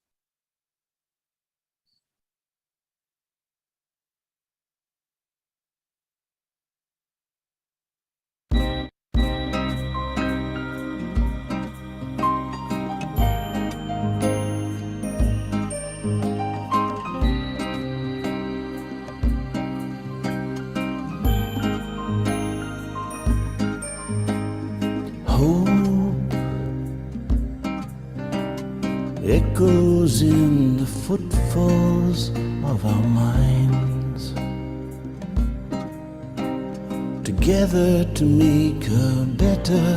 Hope echoes in the footfalls of our minds, together to make a better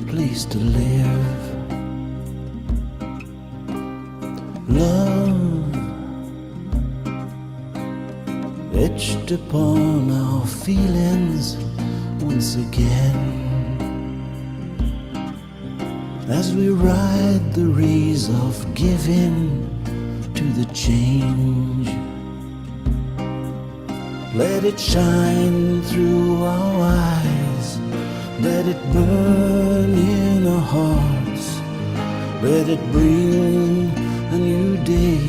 place to live. Love etched upon our feelings once again, as we ride the rays of giving to the change. Let it shine through our eyes, let it burn in our hearts, let it bring a new day,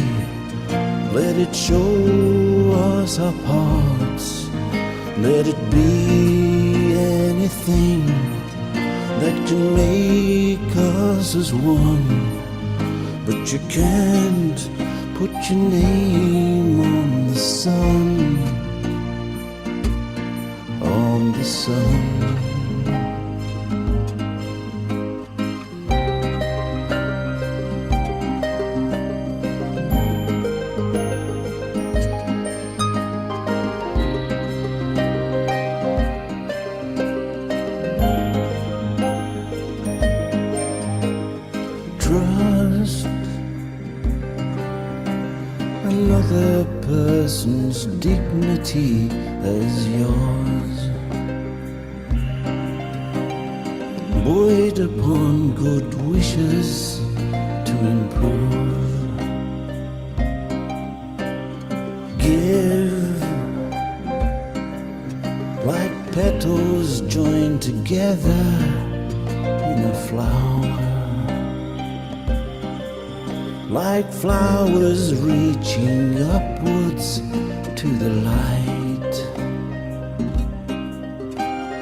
let it show us our parts, let it be anything that can make us as one. But you can't put your name on the sun, on the sun. Trust another person's dignity as yours, buoyed upon good wishes to improve. Give like petals joined together in a flower, like flowers reaching upwards to the light.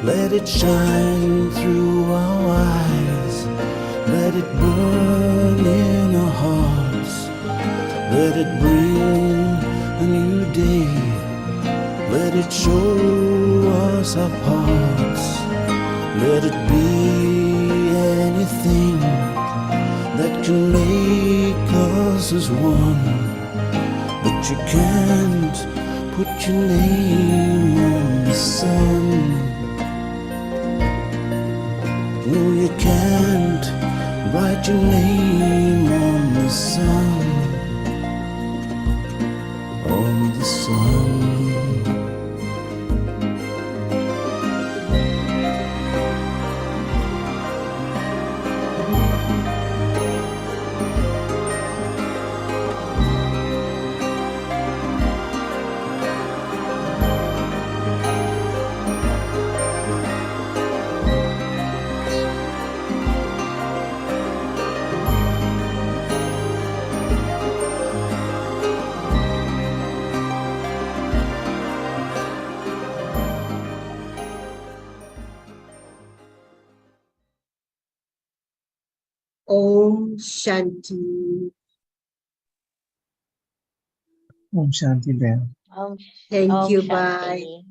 Let it shine through our eyes, let it burn in our hearts, let it bring a new day, let it show us our parts, let it be anything that can make us as one. But you can't put your name on the sun. No, you can't write your name on the sun, on the sun. Om Shanti. Om Shanti Ben. Om Thank you, Shanti. bye.